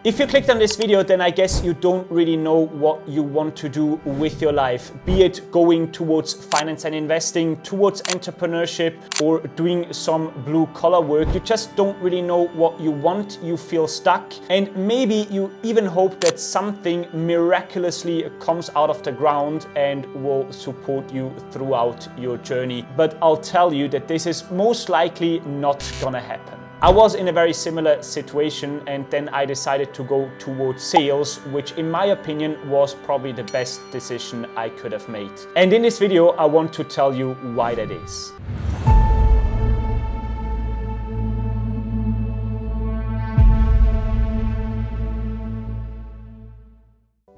If you clicked on this video, then I guess you don't really know what you want to do with your life, be it going towards finance and investing, towards entrepreneurship, or doing some blue collar work. You just don't really know what you want, you feel stuck, and maybe you even hope that something miraculously comes out of the ground and will support you throughout your journey. But I'll tell you that this is most likely not gonna happen. I was in a very similar situation, and then I decided to go towards sales, which in my opinion was probably the best decision I could have made. And in this video, I want to tell you why that is.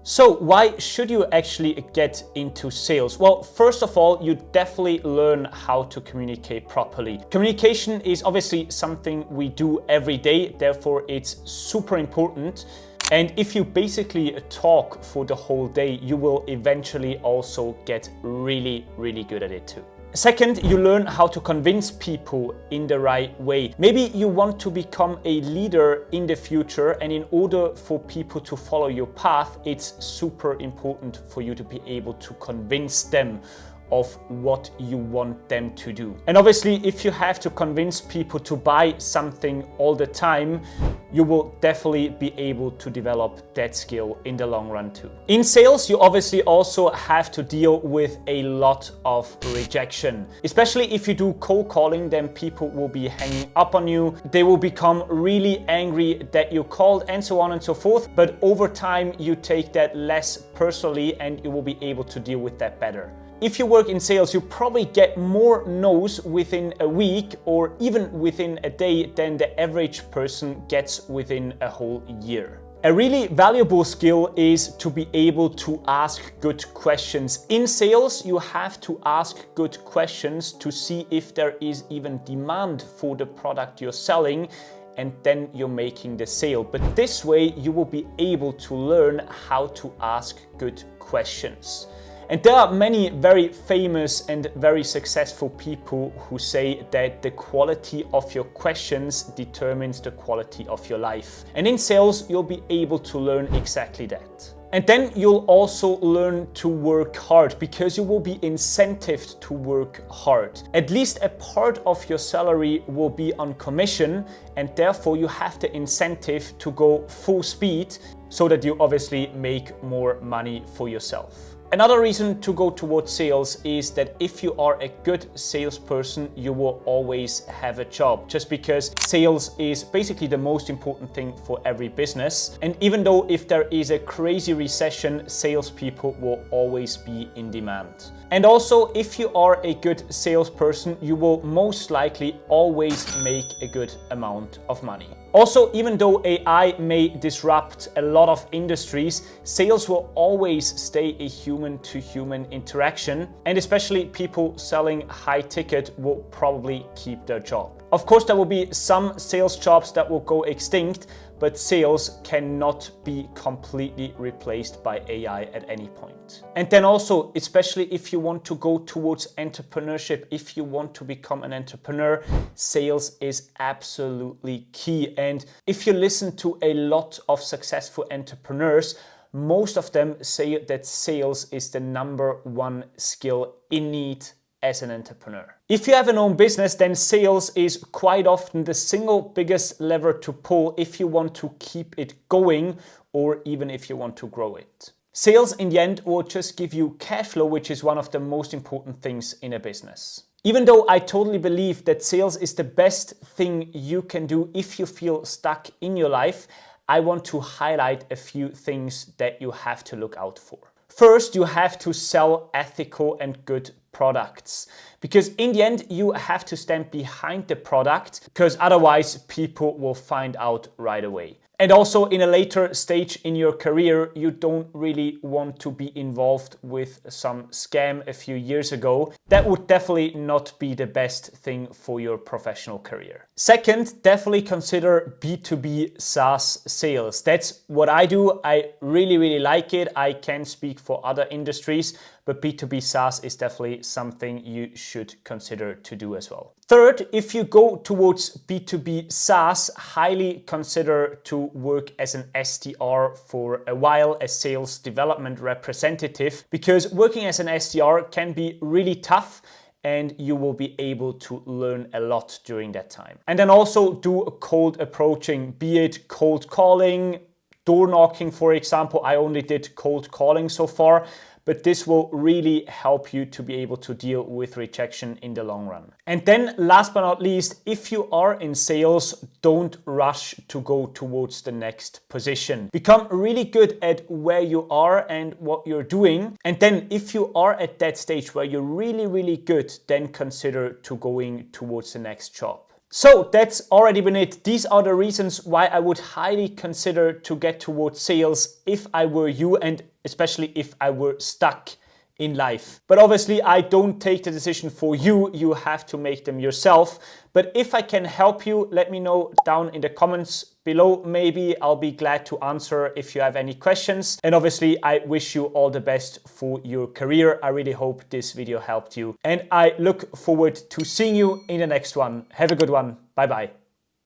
So why should you actually get into sales? Well, first of all, you definitely learn how to communicate properly. Communication is obviously something we do every day, therefore it's super important. And if you basically talk for the whole day, you will eventually also get really, really good at it too. Second, you learn how to convince people in the right way. Maybe you want to become a leader in the future, and in order for people to follow your path, it's super important for you to be able to convince them of what you want them to do. And obviously, if you have to convince people to buy something all the time, you will definitely be able to develop that skill in the long run too. In sales, you obviously also have to deal with a lot of rejection. Especially if you do cold calling, then people will be hanging up on you. They will become really angry that you called and so on and so forth. But over time, you take that less personally and you will be able to deal with that better. If you work in sales, you probably get more no's within a week or even within a day than the average person gets within a whole year. A really valuable skill is to be able to ask good questions. In sales, you have to ask good questions to see if there is even demand for the product you're selling, and then you're making the sale. But this way, you will be able to learn how to ask good questions. And there are many very famous and very successful people who say that the quality of your questions determines the quality of your life. And in sales, you'll be able to learn exactly that. And then you'll also learn to work hard because you will be incentivized to work hard. At least a part of your salary will be on commission, and therefore you have the incentive to go full speed so that you obviously make more money for yourself. Another reason to go towards sales is that if you are a good salesperson, you will always have a job, just because sales is basically the most important thing for every business. And even though if there is a crazy recession, salespeople will always be in demand. And also, if you are a good salesperson, you will most likely always make a good amount of money. Also, even though AI may disrupt a lot of industries, sales will always stay a human-to-human interaction, and especially people selling high ticket will probably keep their job. Of course, there will be some sales jobs that will go extinct, but sales cannot be completely replaced by AI at any point. And then also, especially if you want to go towards entrepreneurship, if you want to become an entrepreneur, sales is absolutely key. And if you listen to a lot of successful entrepreneurs, most of them say that sales is the number one skill in need as an entrepreneur. If you have an own business, then sales is quite often the single biggest lever to pull if you want to keep it going or even if you want to grow it. Sales in the end will just give you cash flow, which is one of the most important things in a business. Even though I totally believe that sales is the best thing you can do if you feel stuck in your life, I want to highlight a few things that you have to look out for. First, you have to sell ethical and good products, because in the end you have to stand behind the product, because otherwise people will find out right away. And also in a later stage in your career, you don't really want to be involved with some scam a few years ago. That would definitely not be the best thing for your professional career. Second, definitely consider B2B SaaS sales. That's what I do. I really like it. I can speak for other industries, but B2B SaaS is definitely something you should consider to do as well. Third, if you go towards B2B SaaS, highly consider to work as an SDR for a while, a sales development representative, because working as an SDR can be really tough and you will be able to learn a lot during that time. And then also do cold approaching, be it cold calling, door knocking, for example. I only did cold calling so far, but this will really help you to be able to deal with rejection in the long run. And then last but not least, if you are in sales, don't rush to go towards the next position. Become really good at where you are and what you're doing. And then if you are at that stage where you're really, really good, then consider to going towards the next job. So that's already been it. These are the reasons why I would highly consider to get towards sales if I were you, and especially if I were stuck in life. But obviously I don't take the decision for you. You have to make them yourself. But if I can help you, let me know down in the comments below. Maybe I'll be glad to answer if you have any questions. And obviously I wish you all the best for your career. I really hope this video helped you. And I look forward to seeing you in the next one. Have a good one. Bye bye.